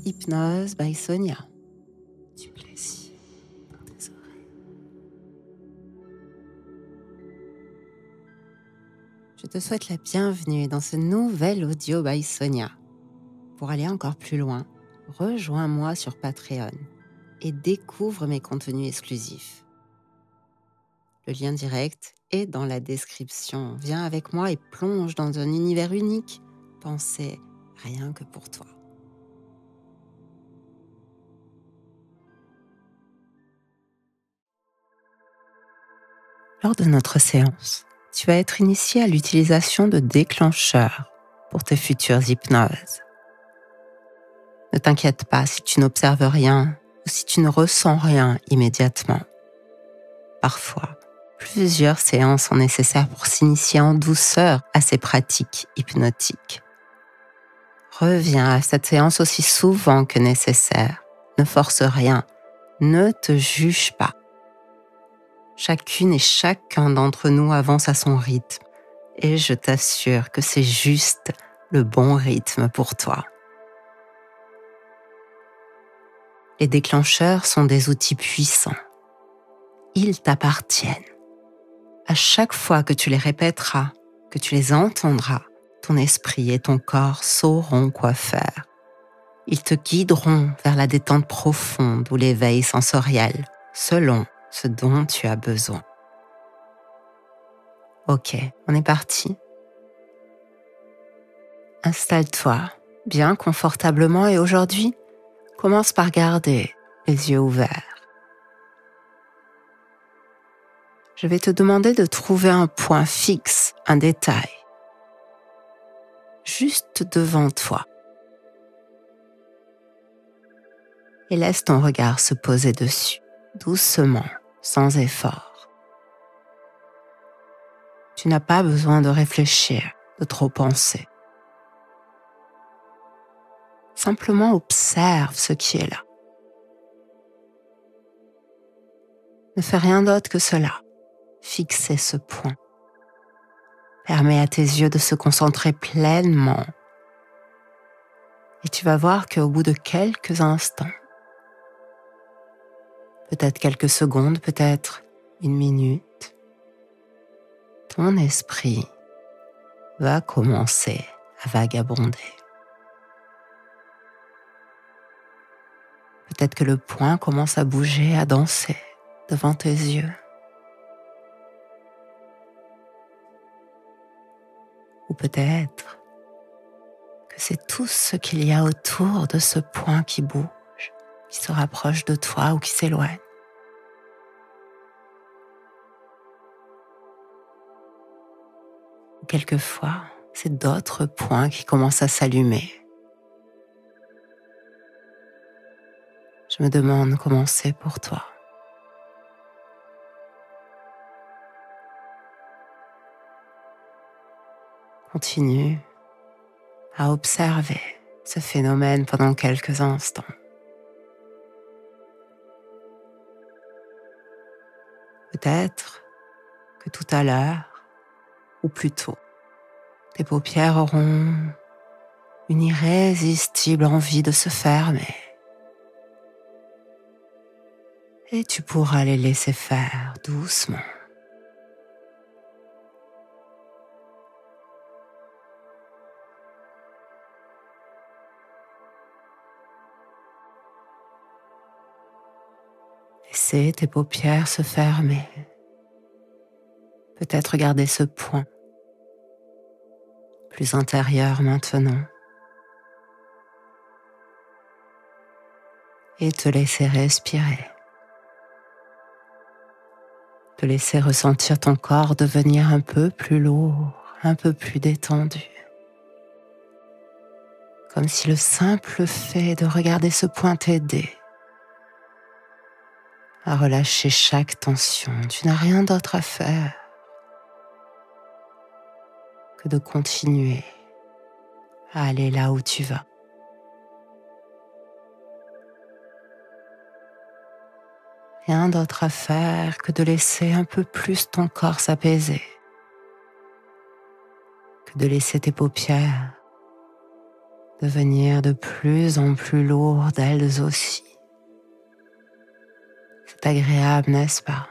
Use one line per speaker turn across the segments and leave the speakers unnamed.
Hypnose by Sonia.
Du plaisir dans tes oreilles.
Je te souhaite la bienvenue dans ce nouvel audio by Sonia. Pour aller encore plus loin, rejoins-moi sur Patreon et découvre mes contenus exclusifs. Le lien direct est dans la description. Viens avec moi et plonge dans un univers unique, pensé rien que pour toi. Lors de notre séance, tu vas être initié à l'utilisation de déclencheurs pour tes futures hypnoses. Ne t'inquiète pas si tu n'observes rien ou si tu ne ressens rien immédiatement. Parfois, plusieurs séances sont nécessaires pour s'initier en douceur à ces pratiques hypnotiques. Reviens à cette séance aussi souvent que nécessaire. Ne force rien, ne te juge pas. Chacune et chacun d'entre nous avance à son rythme et je t'assure que c'est juste le bon rythme pour toi. Les déclencheurs sont des outils puissants. Ils t'appartiennent. À chaque fois que tu les répéteras, que tu les entendras, ton esprit et ton corps sauront quoi faire. Ils te guideront vers la détente profonde ou l'éveil sensoriel, selon ce dont tu as besoin. Ok, on est parti. Installe-toi bien confortablement et aujourd'hui, commence par garder les yeux ouverts. Je vais te demander de trouver un point fixe, un détail, juste devant toi. Et laisse ton regard se poser dessus, doucement, sans effort. Tu n'as pas besoin de réfléchir, de trop penser. Simplement observe ce qui est là. Ne fais rien d'autre que cela. Fixer ce point. Permets à tes yeux de se concentrer pleinement. Et tu vas voir qu'au bout de quelques instants, peut-être quelques secondes, peut-être une minute, ton esprit va commencer à vagabonder. Peut-être que le point commence à bouger, à danser devant tes yeux. Ou peut-être que c'est tout ce qu'il y a autour de ce point qui bouge, qui se rapproche de toi ou qui s'éloigne. Ou quelquefois, c'est d'autres points qui commencent à s'allumer. Je me demande comment c'est pour toi. Continue à observer ce phénomène pendant quelques instants. Peut-être que tout à l'heure, ou plus tôt, tes paupières auront une irrésistible envie de se fermer. Et tu pourras les laisser faire doucement. Laissez tes paupières se fermer. Peut-être garder ce point plus intérieur maintenant. Et te laisser respirer. Te laisser ressentir ton corps devenir un peu plus lourd, un peu plus détendu. Comme si le simple fait de regarder ce point t'aidait à relâcher chaque tension. Tu n'as rien d'autre à faire que de continuer à aller là où tu vas. Rien d'autre à faire que de laisser un peu plus ton corps s'apaiser, que de laisser tes paupières devenir de plus en plus lourdes elles aussi. C'est agréable, n'est-ce pas,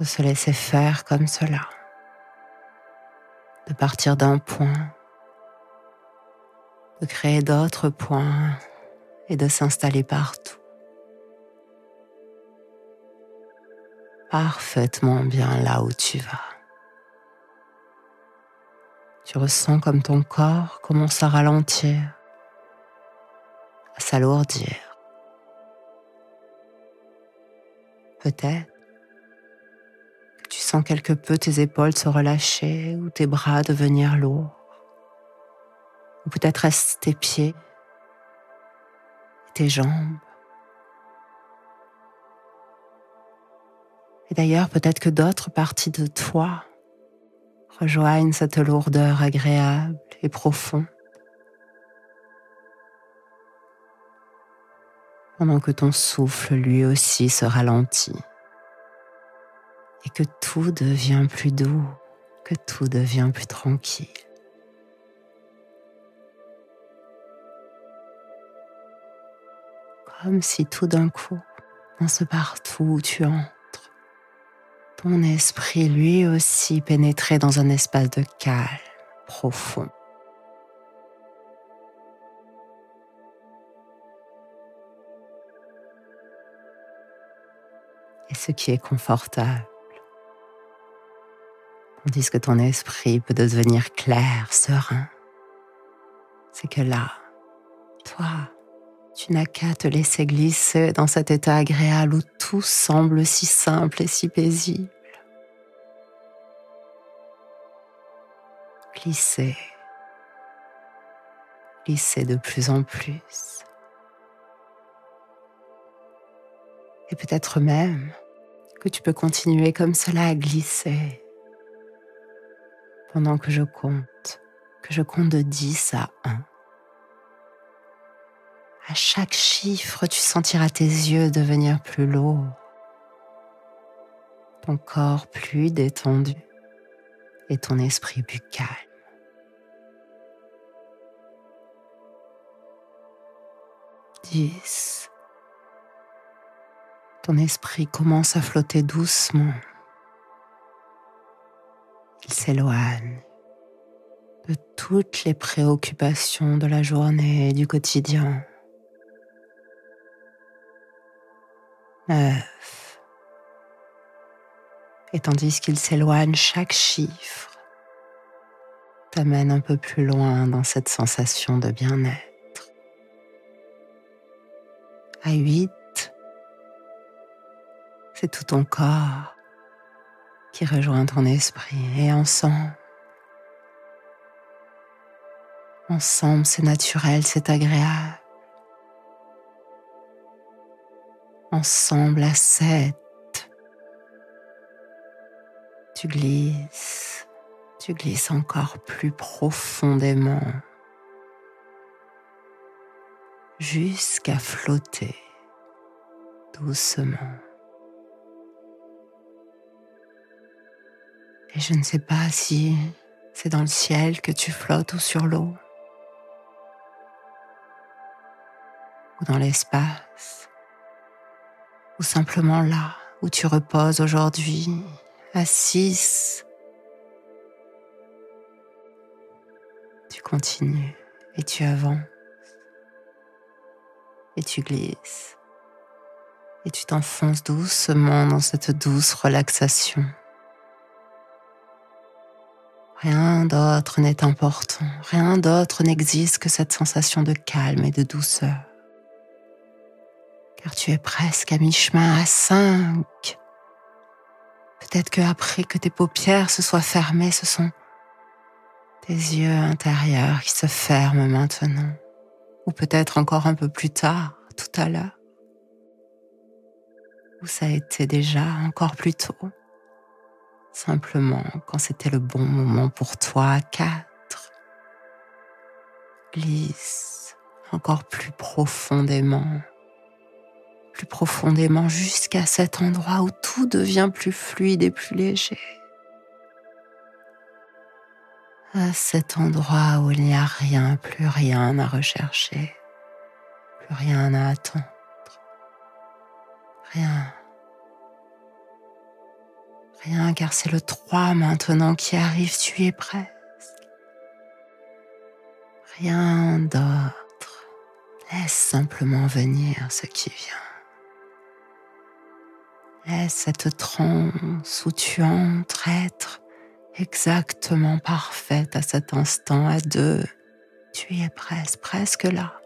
de se laisser faire comme cela, de partir d'un point, de créer d'autres points et de s'installer partout. Parfaitement bien là où tu vas. Tu ressens comme ton corps commence à ralentir, à s'alourdir. Peut-être que tu sens quelque peu tes épaules se relâcher ou tes bras devenir lourds. Ou peut-être est-ce tes pieds et tes jambes. Et d'ailleurs, peut-être que d'autres parties de toi rejoignent cette lourdeur agréable et profonde. Pendant que ton souffle lui aussi se ralentit et que tout devient plus doux, que tout devient plus tranquille. Comme si tout d'un coup, dans ce partout où tu entres, ton esprit lui aussi pénétrait dans un espace de calme profond. Et ce qui est confortable, tandis que ton esprit peut devenir clair, serein, c'est que là, toi, tu n'as qu'à te laisser glisser dans cet état agréable où tout semble si simple et si paisible. Glisser, glisser de plus en plus. Et peut-être même que tu peux continuer comme cela à glisser pendant que je compte de 10 à 1. À chaque chiffre, tu sentiras tes yeux devenir plus lourds, ton corps plus détendu et ton esprit plus calme. 10. Ton esprit commence à flotter doucement. Il s'éloigne de toutes les préoccupations de la journée et du quotidien. 9. Et tandis qu'il s'éloigne, chaque chiffre t'amène un peu plus loin dans cette sensation de bien-être. À 8, c'est tout ton corps qui rejoint ton esprit et ensemble, c'est naturel, c'est agréable. Ensemble à 7, tu glisses encore plus profondément jusqu'à flotter doucement. Et je ne sais pas si c'est dans le ciel que tu flottes ou sur l'eau ou dans l'espace ou simplement là où tu reposes aujourd'hui à 6. Tu continues et tu avances et tu glisses et tu t'enfonces doucement dans cette douce relaxation. Rien d'autre n'est important, rien d'autre n'existe que cette sensation de calme et de douceur. Car tu es presque à mi-chemin, à 5. Peut-être qu'après que tes paupières se soient fermées, ce sont tes yeux intérieurs qui se ferment maintenant. Ou peut-être encore un peu plus tard, tout à l'heure. Ou ça a été déjà encore plus tôt. Simplement quand c'était le bon moment pour toi, à 4. Glisse encore plus profondément jusqu'à cet endroit où tout devient plus fluide et plus léger. à cet endroit où il n'y a rien, plus rien à rechercher, plus rien à attendre, rien. Rien, car c'est le 3 maintenant qui arrive, tu y es presque. Rien d'autre, laisse simplement venir ce qui vient. Laisse cette transe où tu entres être exactement parfaite à cet instant, à 2. Tu y es presque là.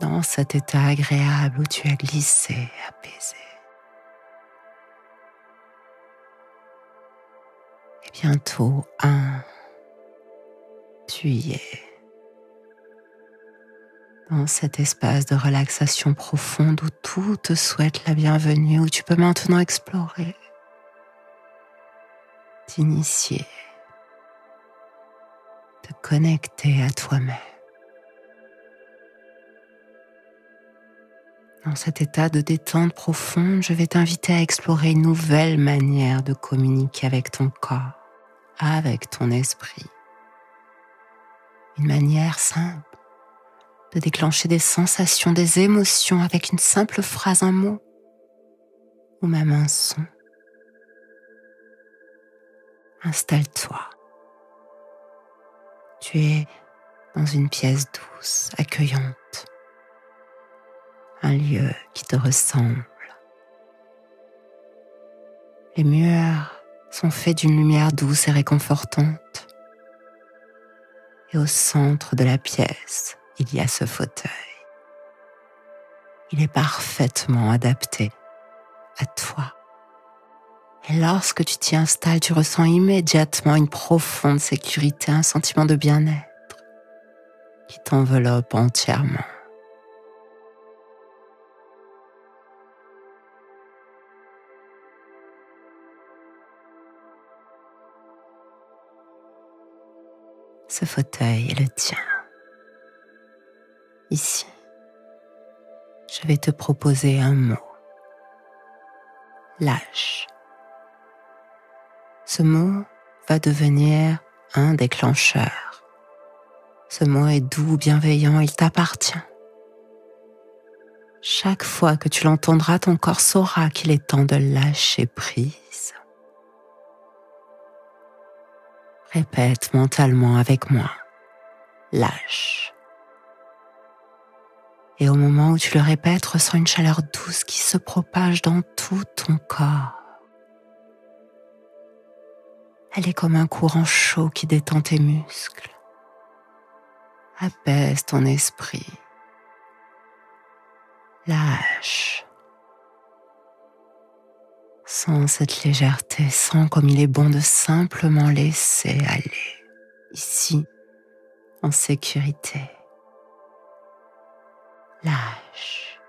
Dans cet état agréable où tu es glissé, apaisé. Et bientôt, 1, tu y es. Dans cet espace de relaxation profonde où tout te souhaite la bienvenue, où tu peux maintenant explorer, t'initier, te connecter à toi-même. Dans cet état de détente profonde, je vais t'inviter à explorer une nouvelle manière de communiquer avec ton corps, avec ton esprit. Une manière simple de déclencher des sensations, des émotions avec une simple phrase, un mot ou même un son. Installe-toi. Tu es dans une pièce douce, accueillante, un lieu qui te ressemble. Les murs sont faits d'une lumière douce et réconfortante. Et au centre de la pièce, il y a ce fauteuil. Il est parfaitement adapté à toi. Et lorsque tu t'y installes, tu ressens immédiatement une profonde sécurité, un sentiment de bien-être qui t'enveloppe entièrement. Ce fauteuil est le tien. Ici, je vais te proposer un mot. Lâche. Ce mot va devenir un déclencheur. Ce mot est doux, bienveillant, il t'appartient. Chaque fois que tu l'entendras, ton corps saura qu'il est temps de lâcher prise. Répète mentalement avec moi. Lâche. Et au moment où tu le répètes, ressens une chaleur douce qui se propage dans tout ton corps. Elle est comme un courant chaud qui détend tes muscles. Apaise ton esprit. Lâche. Sens cette légèreté, sens comme il est bon de simplement laisser aller. Ici, en sécurité. Lâche.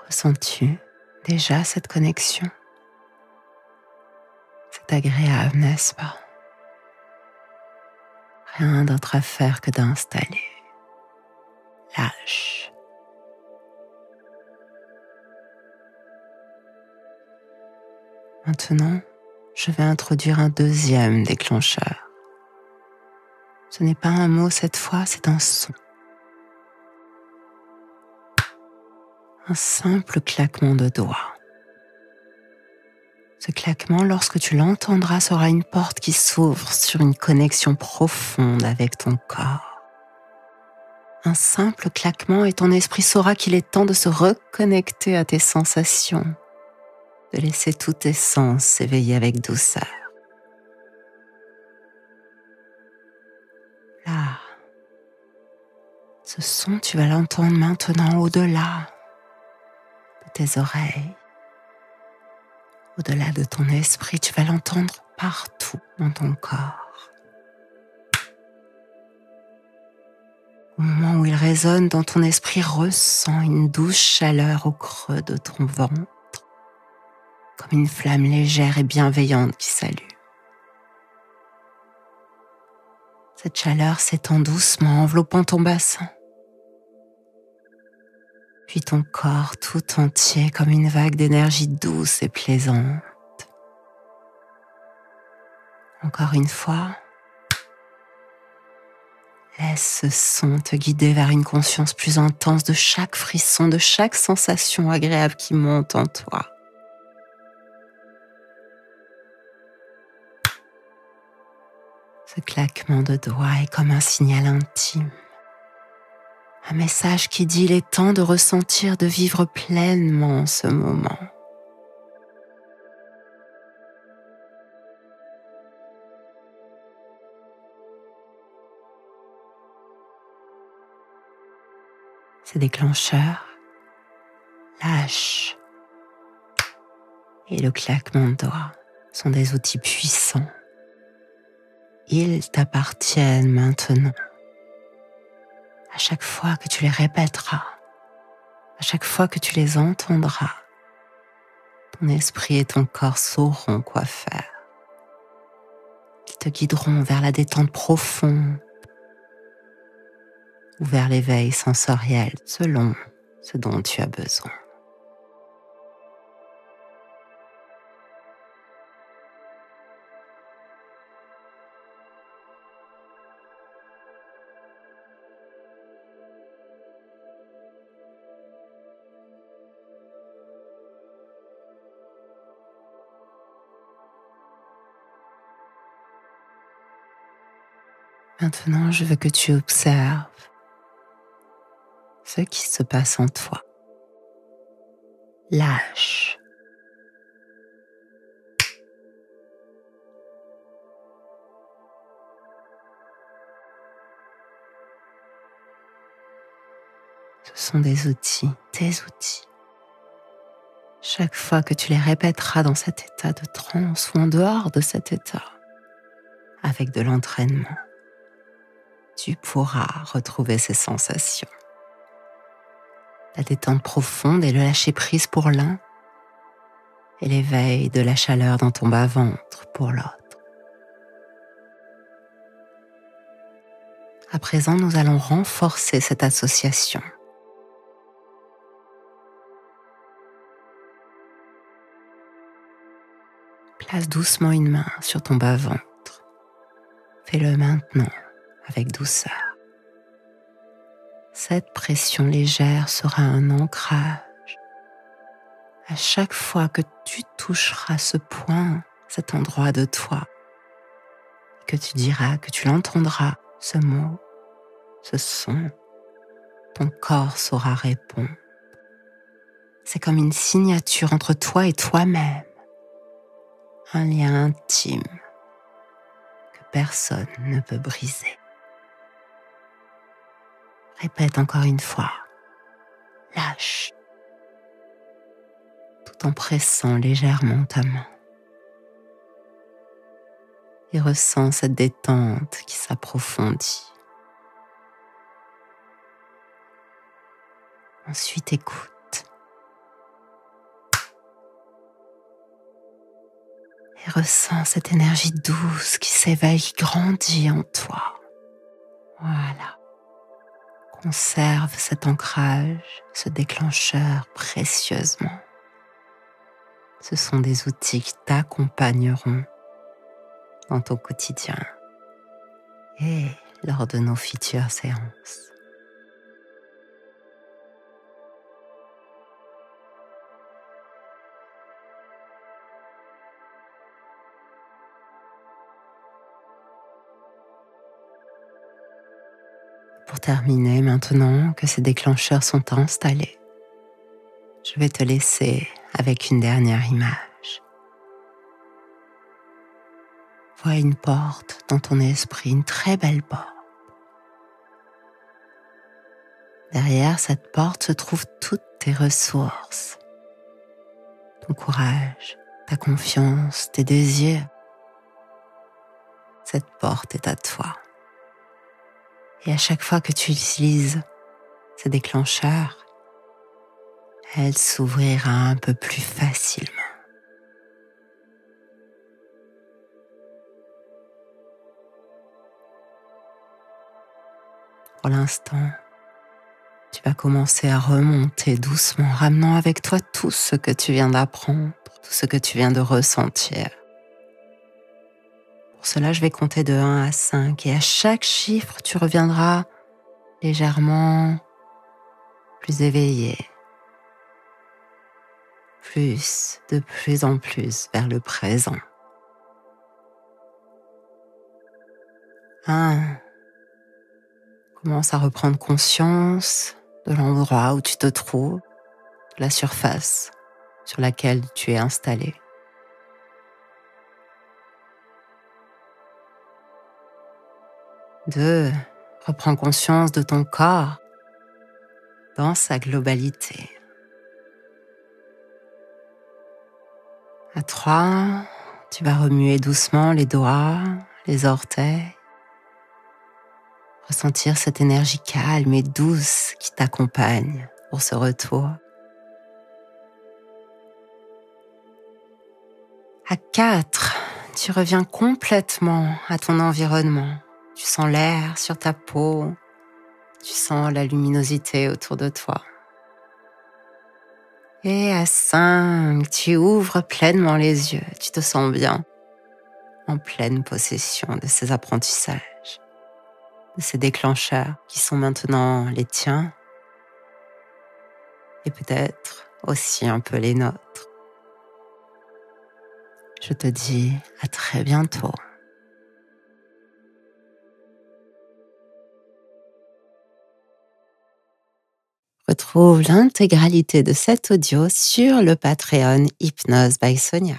Ressens-tu déjà cette connexion? C'est agréable, n'est-ce pas? Rien d'autre à faire que d'installer. Lâche. Maintenant, je vais introduire un deuxième déclencheur. Ce n'est pas un mot cette fois, c'est un son. Un simple claquement de doigts. Ce claquement, lorsque tu l'entendras, sera une porte qui s'ouvre sur une connexion profonde avec ton corps. Un simple claquement et ton esprit saura qu'il est temps de se reconnecter à tes sensations, de laisser tous tes sens s'éveiller avec douceur. Là, ce son, tu vas l'entendre maintenant au-delà de tes oreilles. Au-delà de ton esprit, tu vas l'entendre partout dans ton corps. Au moment où il résonne dans ton esprit, ressens une douce chaleur au creux de ton ventre, comme une flamme légère et bienveillante qui s'allume. Cette chaleur s'étend doucement, enveloppant ton bassin. Puis ton corps tout entier comme une vague d'énergie douce et plaisante. Encore une fois, laisse ce son te guider vers une conscience plus intense de chaque frisson, de chaque sensation agréable qui monte en toi. Ce claquement de doigts est comme un signal intime. Un message qui dit il est temps de ressentir, de vivre pleinement ce moment. Ces déclencheurs, lâche et le claquement de doigts sont des outils puissants. Ils t'appartiennent maintenant. À chaque fois que tu les répéteras, à chaque fois que tu les entendras, ton esprit et ton corps sauront quoi faire. Ils te guideront vers la détente profonde ou vers l'éveil sensoriel selon ce dont tu as besoin. Maintenant, je veux que tu observes ce qui se passe en toi. Lâche. Ce sont des outils, tes outils. Chaque fois que tu les répéteras dans cet état de transe ou en dehors de cet état, avec de l'entraînement, tu pourras retrouver ces sensations. La détente profonde et le lâcher-prise pour l'un, et l'éveil de la chaleur dans ton bas-ventre pour l'autre. À présent, nous allons renforcer cette association. Place doucement une main sur ton bas-ventre. Fais-le maintenant avec douceur. Cette pression légère sera un ancrage. À chaque fois que tu toucheras ce point, cet endroit de toi, que tu diras, que tu l'entendras, ce mot, ce son, ton corps saura répondre. C'est comme une signature entre toi et toi-même, un lien intime que personne ne peut briser. Répète encore une fois, lâche, tout en pressant légèrement ta main. Et ressens cette détente qui s'approfondit. Ensuite, écoute. Et ressens cette énergie douce qui s'éveille, qui grandit en toi. Voilà. Conserve cet ancrage, ce déclencheur précieusement. Ce sont des outils qui t'accompagneront dans ton quotidien et lors de nos futures séances. Pour terminer, maintenant que ces déclencheurs sont installés, je vais te laisser avec une dernière image. Vois une porte dans ton esprit, une très belle porte. Derrière cette porte se trouvent toutes tes ressources, ton courage, ta confiance, tes désirs. Cette porte est à toi. Et à chaque fois que tu utilises ce déclencheur, elle s'ouvrira un peu plus facilement. Pour l'instant, tu vas commencer à remonter doucement, ramenant avec toi tout ce que tu viens d'apprendre, tout ce que tu viens de ressentir. Pour cela, je vais compter de 1 à 5 et à chaque chiffre, tu reviendras légèrement plus éveillé, de plus en plus vers le présent. 1. Commence à reprendre conscience de l'endroit où tu te trouves, de la surface sur laquelle tu es installé. 2. Reprends conscience de ton corps dans sa globalité. À 3, tu vas remuer doucement les doigts, les orteils, ressentir cette énergie calme et douce qui t'accompagne pour ce retour. À 4, tu reviens complètement à ton environnement. Tu sens l'air sur ta peau, tu sens la luminosité autour de toi. Et à 5, tu ouvres pleinement les yeux, tu te sens bien, en pleine possession de ces apprentissages, de ces déclencheurs qui sont maintenant les tiens et peut-être aussi un peu les nôtres. Je te dis à très bientôt. Retrouve l'intégralité de cet audio sur le Patreon Hypnose by Sonia.